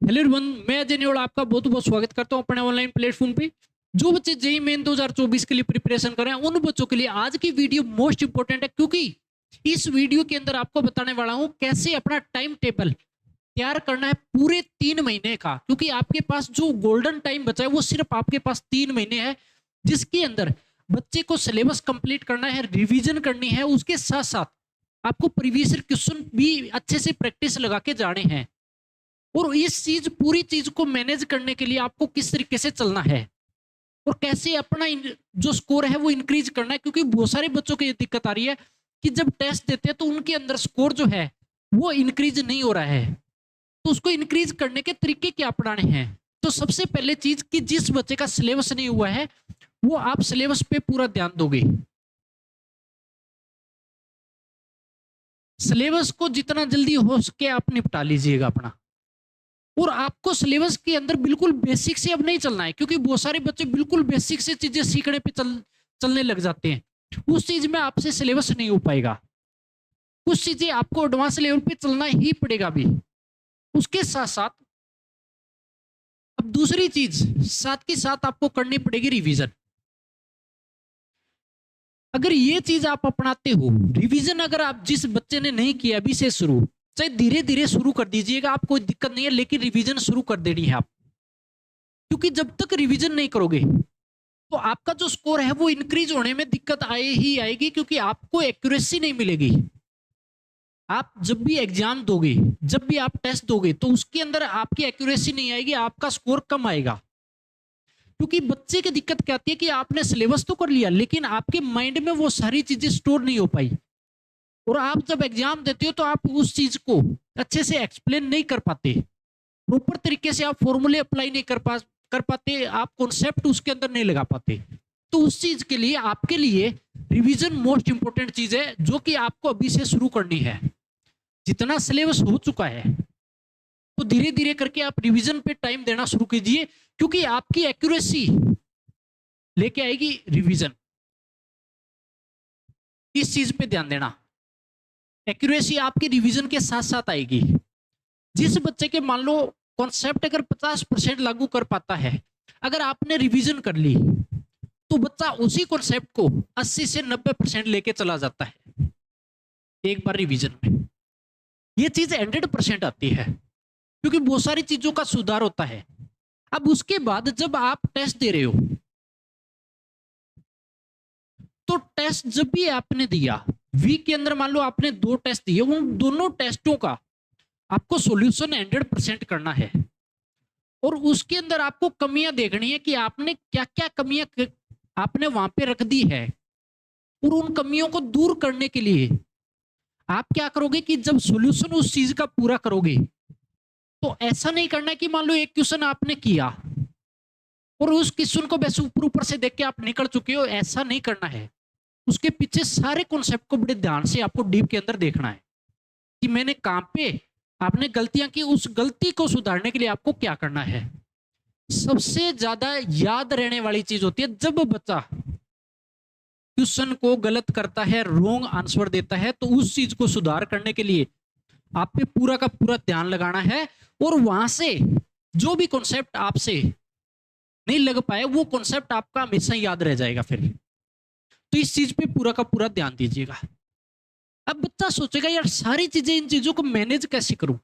Hello everyone, मैं अजय नेवड़ा आपका बहुत बहुत स्वागत करता हूं अपने ऑनलाइन प्लेटफॉर्म पे। जो बच्चे जेईई मेन 2024 के लिए प्रिपरेशन कर रहे हैं उन बच्चों के लिए आज की वीडियो मोस्ट इंपोर्टेंट है, क्योंकि इस वीडियो के अंदर आपको बताने वाला हूं कैसे अपना टाइम टेबल तैयार करना है पूरे 3 महीने का। क्योंकि आपके पास जो गोल्डन टाइम बचा है वो सिर्फ आपके पास 3 महीने है, जिसके अंदर बच्चे को सिलेबस कंप्लीट करना है, रिविजन करनी है, उसके साथ साथ आपको प्रीवियस क्वेश्चन भी अच्छे से प्रैक्टिस लगा के जाने हैं। और इस पूरी चीज को मैनेज करने के लिए आपको किस तरीके से चलना है और कैसे अपना जो स्कोर है वो इंक्रीज करना है। क्योंकि बहुत सारे बच्चों को ये दिक्कत आ रही है कि जब टेस्ट देते हैं तो उनके अंदर स्कोर जो है वो इंक्रीज नहीं हो रहा है। तो उसको इंक्रीज करने के तरीके क्या अपनाने हैं? तो सबसे पहले चीज कि जिस बच्चे का सिलेबस नहीं हुआ है वो आप सिलेबस पे पूरा ध्यान दोगे। सिलेबस को जितना जल्दी हो सके आप निपटा लीजिएगा अपना। और आपको सिलेबस के अंदर बिल्कुल बेसिक से अब नहीं चलना है, क्योंकि बहुत सारे बच्चे बिल्कुल बेसिक से चीजें सीखने पे चलने लग जाते हैं। उस चीज में आपसे सिलेबस नहीं हो पाएगा। कुछ चीजें आपको एडवांस लेवल पे चलना ही पड़ेगा भी। उसके साथ साथ अब दूसरी चीज साथ के साथ आपको करनी पड़ेगी रिवीजन। अगर ये चीज आप अपनाते हो, रिवीजन अगर आप जिस बच्चे ने नहीं किया अभी से शुरू, चाहे धीरे धीरे शुरू कर दीजिएगा, आप कोई दिक्कत नहीं है, लेकिन रिवीजन शुरू कर देनी है आप। क्योंकि जब तक रिवीजन नहीं करोगे तो आपका जो स्कोर है वो इंक्रीज होने में दिक्कत आए ही आएगी, क्योंकि आपको एक्यूरेसी नहीं मिलेगी। आप जब भी एग्जाम दोगे, जब भी आप टेस्ट दोगे, तो उसके अंदर आपकी एक्यूरेसी नहीं आएगी, आपका स्कोर कम आएगा। क्योंकि बच्चे की दिक्कत क्या आती है कि आपने सिलेबस तो कर लिया लेकिन आपके माइंड में वो सारी चीजें स्टोर नहीं हो पाई। और आप जब एग्जाम देते हो तो आप उस चीज को अच्छे से एक्सप्लेन नहीं कर पाते, प्रॉपर तरीके से आप फॉर्मूले अप्लाई नहीं कर पाते, आप कॉन्सेप्ट उसके अंदर नहीं लगा पाते। तो उस चीज के लिए आपके लिए रिवीजन मोस्ट इंपोर्टेंट चीज है, जो कि आपको अभी से शुरू करनी है। जितना सिलेबस हो चुका है तो धीरे धीरे करके आप रिवीजन पे टाइम देना शुरू कीजिए, क्योंकि आपकी एक्यूरेसी लेके आएगी रिवीजन। इस चीज पे ध्यान देना, एक्यूरेसी आपकी रिवीजन के साथ साथ आएगी। जिस बच्चे के मान लो कॉन्सेप्ट अगर 50% लागू कर पाता है, अगर आपने रिवीजन कर ली तो बच्चा उसी कॉन्सेप्ट को 80 से 90% लेके चला जाता है एक बार रिवीजन में। ये चीज 100% आती है, क्योंकि बहुत सारी चीजों का सुधार होता है। अब उसके बाद जब आप टेस्ट दे रहे हो, तो टेस्ट जब भी आपने दिया वीक के अंदर, मान लो आपने 2 टेस्ट दिए, उन दोनों टेस्टों का आपको सॉल्यूशन 100% करना है। और उसके अंदर आपको कमियां देखनी है कि आपने क्या क्या कमियां आपने वहां पे रख दी है। और उन कमियों को दूर करने के लिए आप क्या करोगे कि जब सॉल्यूशन उस चीज का पूरा करोगे, तो ऐसा नहीं करना है कि मान लो एक क्वेश्चन आपने किया और उस क्वेश्चन को बस ऊपर ऊपर से देख के आप निकल चुके हो, ऐसा नहीं करना है। उसके पीछे सारे कॉन्सेप्ट को बड़े ध्यान से आपको डीप के अंदर देखना है कि मैंने कहां पे आपने गलतियां की, उस गलती को सुधारने के लिए आपको क्या करना है। सबसे ज्यादा याद रहने वाली चीज होती है जब बच्चा क्वेश्चन को गलत करता है, रॉन्ग आंसर देता है, तो उस चीज को सुधार करने के लिए आप पे पूरा का पूरा ध्यान लगाना है। और वहां से जो भी कॉन्सेप्ट आपसे नहीं लग पाए वो कॉन्सेप्ट आपका हमेशा याद रह जाएगा फिर। तो इस चीज पे पूरा का पूरा ध्यान दीजिएगा। अब बच्चा सोचेगा यार सारी चीजें, इन चीजों को मैनेज कैसे करूं।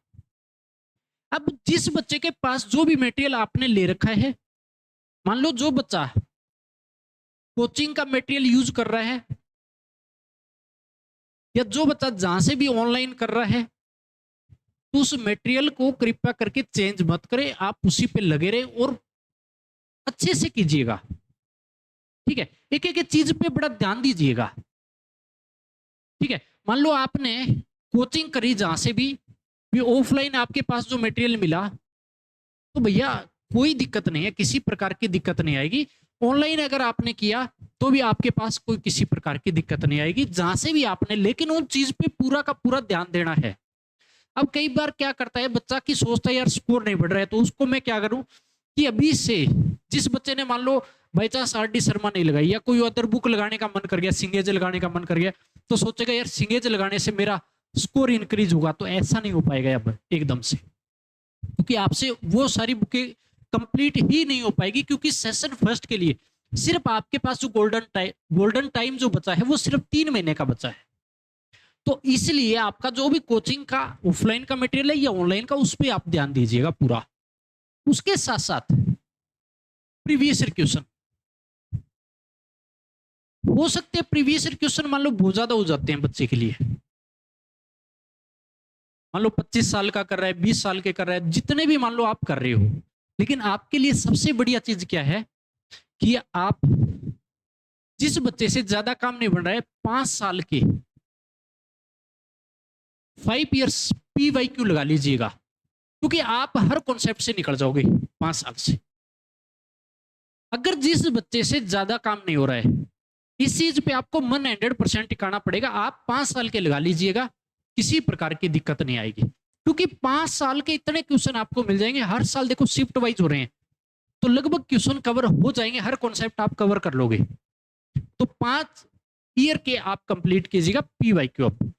अब जिस बच्चे के पास जो भी मटेरियल आपने ले रखा है, मान लो जो बच्चा कोचिंग का मटेरियल यूज कर रहा है या जो बच्चा जहां से भी ऑनलाइन कर रहा है, तो उस मटेरियल को कृपया करके चेंज मत करें, आप उसी पे लगे रहे और अच्छे से कीजिएगा। ठीक है, एक एक चीज पे बड़ा ध्यान दीजिएगा। ठीक है, मान लो आपने कोचिंग करी जहां से भी ऑफलाइन आपके पास जो मटेरियल मिला, तो भैया कोई दिक्कत नहीं है, किसी प्रकार की दिक्कत नहीं आएगी। ऑनलाइन अगर आपने किया तो भी आपके पास कोई किसी प्रकार की दिक्कत नहीं आएगी जहां से भी आपने, लेकिन उन चीज पे पूरा का पूरा ध्यान देना है। अब कई बार क्या करता है बच्चा की सोचता है यार स्कोर नहीं बढ़ रहा है, तो उसको मैं क्या करूं कि अभी से जिस बच्चे ने मान लो by chance R D Sharma नहीं लगाई या कोई अदर बुक लगाने का मन कर गया, सिंगेज लगाने का मन कर गया, तो सोचेगा यार सिंगेज लगाने से मेरा स्कोर इंक्रीज होगा, तो ऐसा नहीं हो पाएगा अब एकदम से। तो क्योंकि आपसे वो सारी बुकें कंप्लीट ही नहीं हो पाएगी, क्योंकि सेशन फर्स्ट के लिए सिर्फ आपके पास जो गोल्डन टाइम जो बचा है वो सिर्फ 3 महीने का बचा है। तो इसलिए आपका जो भी कोचिंग का ऑफलाइन का मटेरियल है या ऑनलाइन का, उस पर आप ध्यान दीजिएगा पूरा। उसके साथ साथ प्रीवियस ईयर क्वेश्चन हो सकते हैं, प्रीवियस ईयर क्वेश्चन मान लो बहुत ज्यादा हो जाते हैं बच्चे के लिए, मान लो 25 साल का कर रहा है, 20 साल के कर रहा है, जितने भी मान लो आप कर रहे हो, लेकिन आपके लिए सबसे बढ़िया चीज क्या है कि आप जिस बच्चे से ज्यादा काम नहीं बन रहा है, 5 साल के 5 इयर्स PYQ लगा लीजिएगा, क्योंकि आप हर कॉन्सेप्ट से निकल जाओगे 5 साल से। अगर जिस बच्चे से ज्यादा काम नहीं हो रहा है, इस चीज पे आपको 100% टिकाना पड़ेगा। आप 5 साल के लगा लीजिएगा, किसी प्रकार की दिक्कत नहीं आएगी, क्योंकि 5 साल के इतने क्वेश्चन आपको मिल जाएंगे। हर साल देखो शिफ्ट वाइज हो रहे हैं, तो लगभग क्वेश्चन कवर हो जाएंगे, हर कॉन्सेप्ट आप कवर कर लोगे। तो 5 ईयर के आप कंप्लीट कीजिएगा PYQ। अब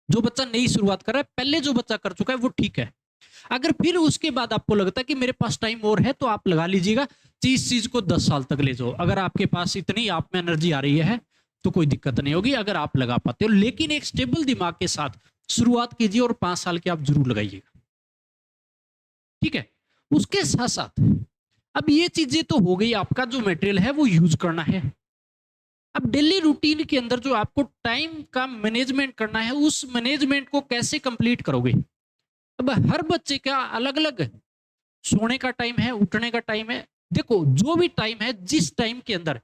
जो बच्चा नई शुरुआत कर रहा है, पहले जो बच्चा कर चुका है वो ठीक है। अगर फिर उसके बाद आपको लगता है कि मेरे पास टाइम और है, तो आप लगा लीजिएगा, इस चीज को 10 साल तक ले जाओ। अगर आपके पास इतनी आप में एनर्जी आ रही है तो कोई दिक्कत नहीं होगी, अगर आप लगा पाते हो। लेकिन एक स्टेबल दिमाग के साथ शुरुआत कीजिए और 5 साल के आप जरूर लगाइएगा, ठीक है। उसके साथ साथ अब ये चीजें तो हो गई, आपका जो मटेरियल है वो यूज करना है। अब डेली रूटीन के अंदर जो आपको टाइम का मैनेजमेंट करना है, उस मैनेजमेंट को कैसे कंप्लीट करोगे। अब हर बच्चे का अलग अलग सोने का टाइम है, उठने का टाइम है। देखो जो भी टाइम है, जिस टाइम के अंदर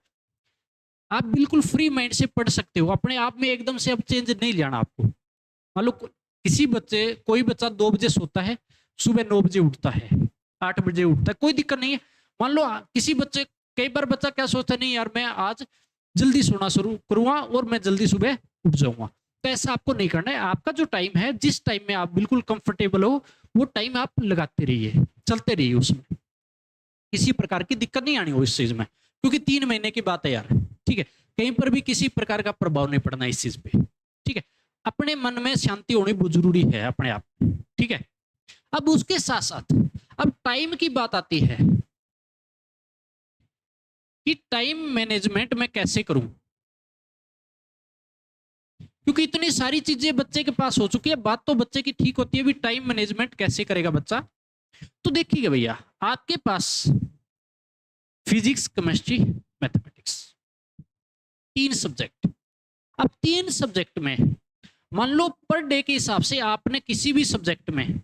आप बिल्कुल फ्री माइंड से पढ़ सकते हो, अपने आप में एकदम से अब चेंज नहीं लाना आपको। मान लो किसी बच्चे, कोई बच्चा 2 बजे सोता है, सुबह 9 बजे उठता है, 8 बजे उठता है, कोई दिक्कत नहीं है। मान लो किसी बच्चे, कई बार बच्चा क्या सोचता है, नहीं यार मैं आज जल्दी सोना शुरू करूंगा और मैं जल्दी सुबह उठ जाऊंगा। तो ऐसा आपको नहीं करना है। आपका जो टाइम है, जिस टाइम में आप बिल्कुल कंफर्टेबल हो, वो टाइम आप लगाते रहिए, चलते रहिए, उसमें किसी प्रकार की दिक्कत नहीं आनी हो इस चीज में, क्योंकि 3 महीने की बात है यार, ठीक है। कहीं पर भी किसी प्रकार का प्रभाव नहीं पड़ना इस चीज पे, ठीक है। अपने मन में शांति होनी बहुत जरूरी है अपने आप, ठीक है। अब उसके साथ साथ अब टाइम की बात आती है कि टाइम मैनेजमेंट मैं कैसे करूं, क्योंकि इतनी सारी चीजें बच्चे के पास हो चुकी है। बात तो बच्चे की ठीक होती है, भी टाइम मैनेजमेंट कैसे करेगा बच्चा। तो देखिएगा भैया, आपके पास फिजिक्स, केमिस्ट्री, मैथमेटिक्स, 3 सब्जेक्ट। अब 3 सब्जेक्ट में मान लो पर डे के हिसाब से आपने किसी भी सब्जेक्ट में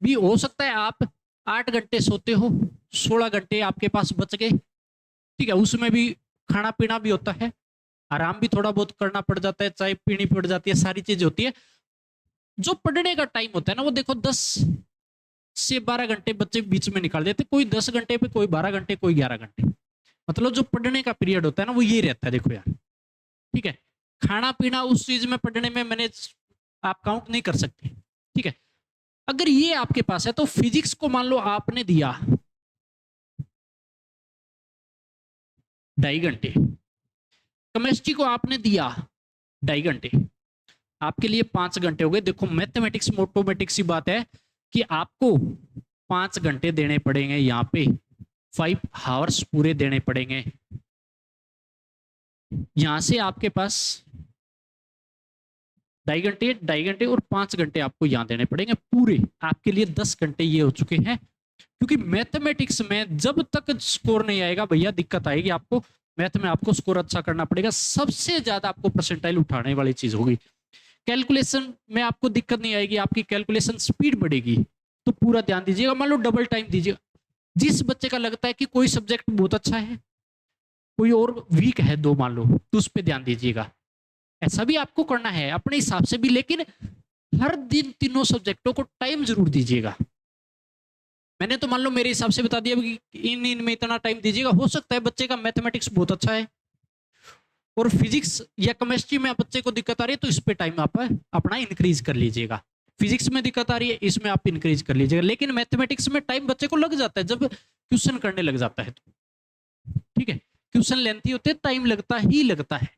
भी, हो सकता है आप 8 घंटे सोते हो, 16 घंटे आपके पास बच गए, ठीक है। उसमें भी खाना पीना भी होता है, आराम भी थोड़ा बहुत करना पड़ जाता है, चाय पीनी पड़ जाती है, सारी चीजें होती है। जो पढ़ने का टाइम होता है ना, वो देखो 10 से 12 घंटे बच्चे बीच में निकाल देते, कोई 10 घंटे पे, कोई 12 घंटे, कोई 11 घंटे। मतलब जो पढ़ने का पीरियड होता है ना, वो ये रहता है, देखो यार, ठीक है। खाना पीना उस चीज में, पढ़ने में मैनेज आप काउंट नहीं कर सकते, ठीक है। अगर ये आपके पास है, तो फिजिक्स को मान लो आपने दिया 2.5 घंटे, केमिस्ट्री को आपने दिया 2.5 घंटे, आपके लिए 5 घंटे हो गए। देखो मैथमेटिक्स में ऑटोमेटिक सी बात है कि आपको 5 घंटे देने पड़ेंगे, यहाँ पे 5 आवर्स पूरे देने पड़ेंगे। यहां से आपके पास 2.5 घंटे और 5 घंटे आपको यहां देने पड़ेंगे पूरे। आपके लिए 10 घंटे ये हो चुके हैं, क्योंकि मैथमेटिक्स में जब तक स्कोर नहीं आएगा भैया, दिक्कत आएगी आपको। मैथ में आपको स्कोर अच्छा करना पड़ेगा, सबसे ज्यादा आपको परसेंटाइल उठाने वाली चीज होगी। कैलकुलेशन में आपको दिक्कत नहीं आएगी, आपकी कैलकुलेशन स्पीड बढ़ेगी। तो पूरा ध्यान दीजिएगा, मान लो डबल टाइम दीजिएगा। जिस बच्चे का लगता है कि कोई सब्जेक्ट बहुत अच्छा है, कोई और वीक है 2 मान लो, तो उस पर ध्यान दीजिएगा। ऐसा भी आपको करना है अपने हिसाब से भी, लेकिन हर दिन तीनों सब्जेक्टों को टाइम जरूर दीजिएगा। मैंने तो मान लो मेरे हिसाब से बता दिया कि इन में इतना टाइम दीजिएगा। हो सकता है बच्चे का मैथमेटिक्स बहुत अच्छा है और फिजिक्स या केमिस्ट्री में बच्चे को दिक्कत आ रही है, तो इस पे टाइम आप अपना इंक्रीज कर लीजिएगा। फिजिक्स में दिक्कत आ रही है, इसमें आप इंक्रीज कर लीजिएगा। लेकिन मैथमेटिक्स में टाइम बच्चे को लग जाता है जब क्वेश्चन करने लग जाता है, तो ठीक है। क्वेश्चन लेंथी होते हैं, टाइम लगता ही लगता है।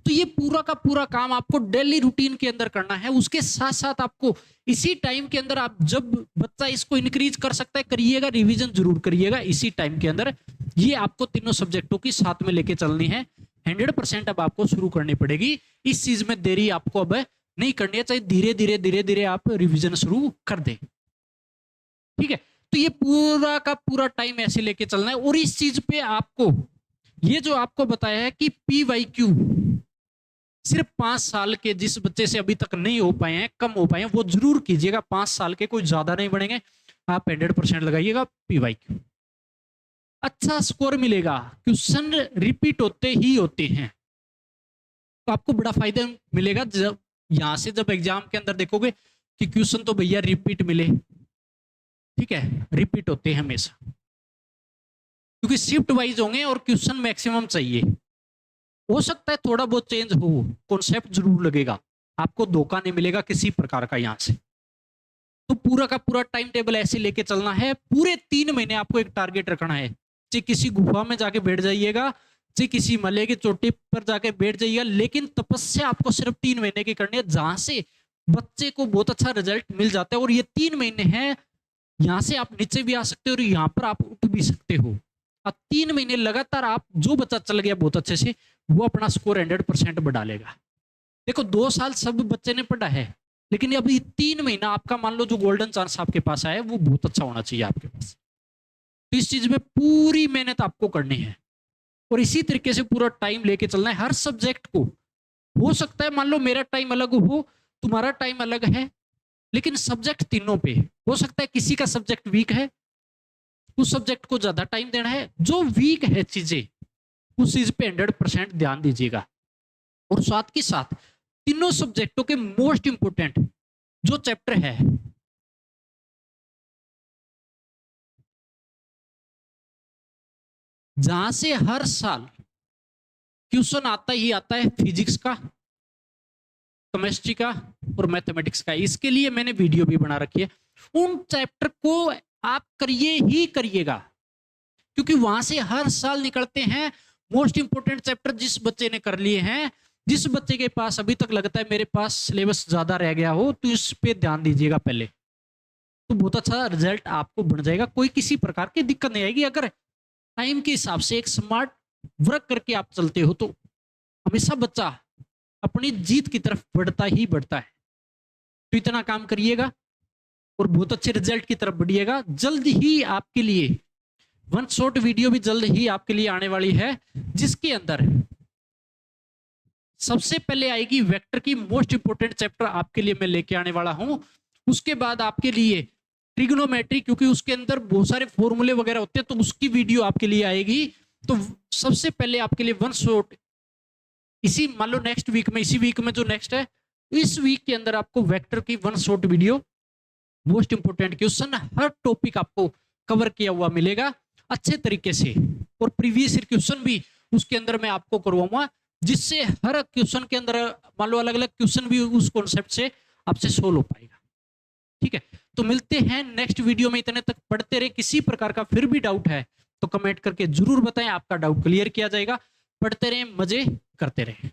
तो ये पूरा का पूरा काम आपको डेली रूटीन के अंदर करना है। उसके साथ साथ आपको इसी टाइम के अंदर, आप जब बच्चा इसको इंक्रीज कर सकता है करिएगा, रिवीजन जरूर करिएगा इसी टाइम के अंदर। ये आपको तीनों सब्जेक्टों की साथ में लेके चलनी है। 100% अब आपको शुरू करनी पड़ेगी। इस चीज में देरी आपको अब नहीं करनी है, चाहे धीरे धीरे धीरे धीरे आप रिवीजन शुरू कर दे। ठीक है, तो ये पूरा का पूरा टाइम ऐसे लेके चलना है। और इस चीज पे आपको ये जो आपको बताया है कि PYQ सिर्फ 5 साल के जिस बच्चे से अभी तक नहीं हो पाए हैं, कम हो पाए हैं, वो जरूर कीजिएगा। 5 साल के कोई ज्यादा नहीं बनेंगे, आप 100% लगाइएगा PYQ। अच्छा स्कोर मिलेगा, क्वेश्चन रिपीट होते ही होते हैं, तो आपको बड़ा फायदा मिलेगा। जब यहां से जब एग्जाम के अंदर देखोगे कि क्वेश्चन तो भैया रिपीट मिले, ठीक है, रिपीट होते हैं हमेशा, क्योंकि शिफ्ट वाइज होंगे और क्वेश्चन मैक्सिमम चाहिए। हो सकता है थोड़ा बहुत चेंज हो, कॉन्सेप्ट जरूर लगेगा, आपको धोखा नहीं मिलेगा किसी प्रकार का यहां से। तो पूरा का पूरा टाइम टेबल ऐसे लेके चलना है। पूरे 3 महीने आपको एक टारगेट रखना है। चाहे किसी गुफा में जाके बैठ जाइएगा, चाहे किसी मले की चोटी पर जाके बैठ जाइएगा, लेकिन तपस्या आपको सिर्फ 3 महीने की करनी है, जहां से बच्चे को बहुत अच्छा रिजल्ट मिल जाता है। और ये 3 महीने हैं, यहां से आप नीचे भी आ सकते हो और यहाँ पर आप उठ भी सकते हो। अब 3 महीने लगातार आप, जो बच्चा चल गया बहुत अच्छे से, वो अपना स्कोर 100% बढ़ा लेगा। देखो 2 साल सब बच्चे ने पढ़ा है, लेकिन अभी 3 महीना आपका मान लो जो गोल्डन चांस आपके पास आया, वो बहुत अच्छा होना चाहिए आपके पास। तो इस चीज में पूरी मेहनत आपको करनी है और इसी तरीके से पूरा टाइम लेके चलना है हर सब्जेक्ट को। हो सकता है मान लो मेरा टाइम अलग हो, तुम्हारा टाइम अलग है, लेकिन सब्जेक्ट तीनों पे। हो सकता है किसी का सब्जेक्ट वीक है, उस सब्जेक्ट को ज्यादा टाइम देना है। जो वीक है चीजें, उस चीज पे 100% ध्यान दीजिएगा। और साथ के साथ तीनों सब्जेक्टों के मोस्ट इंपोर्टेंट जो चैप्टर है, जहां से हर साल क्वेश्चन आता ही आता है, फिजिक्स का, केमिस्ट्री का और मैथमेटिक्स का। इसके लिए मैंने वीडियो भी बना रखी है। उन चैप्टर को आप करिए ही करिएगा, क्योंकि वहां से हर साल निकलते हैं मोस्ट इंपोर्टेंट चैप्टर। जिस बच्चे ने कर लिए हैं, जिस बच्चे के पास अभी तक लगता है मेरे पास सिलेबस ज्यादा रह गया हो, तो इस पे ध्यान दीजिएगा पहले, तो बहुत अच्छा रिजल्ट आपको बन जाएगा। कोई किसी प्रकार की दिक्कत नहीं आएगी। अगर टाइम के हिसाब से एक स्मार्ट वर्क करके आप चलते हो, तो हमेशा बच्चा अपनी जीत की तरफ बढ़ता ही बढ़ता है। तो इतना काम करिएगा और बहुत अच्छे रिजल्ट की तरफ बढ़िएगा। जल्द ही आपके लिए वन शॉट वीडियो भी जल्द ही आपके लिए आने वाली है, जिसके अंदर सबसे पहले आएगी वेक्टर की मोस्ट इंपोर्टेंट चैप्टर आपके लिए मैं लेके आने वाला हूं। उसके बाद आपके लिए ट्रिग्नोमेट्री, क्योंकि उसके अंदर बहुत सारे फॉर्मूले वगैरह होते हैं, तो उसकी वीडियो आपके लिए आएगी। तो सबसे पहले आपके लिए वन शॉट, इसी मान लो नेक्स्ट वीक में, इसी वीक में जो नेक्स्ट है, इस वीक के अंदर आपको वेक्टर की one shot video, most important question, हर टॉपिक आपको कवर किया हुआ मिलेगा अच्छे तरीके से। और प्रीवियस ईयर क्वेश्चन भी उसके अंदर मैं आपको करवाऊंगा, जिससे हर क्वेश्चन के अंदर मान लो अलग अलग क्वेश्चन भी उस कॉन्सेप्ट से आपसे सोल्व हो पाएगा। ठीक है, तो मिलते हैं नेक्स्ट वीडियो में। इतने तक पढ़ते रहे। किसी प्रकार का फिर भी डाउट है तो कमेंट करके जरूर बताएं, आपका डाउट क्लियर किया जाएगा। पढ़ते रहें, मजे करते रहें।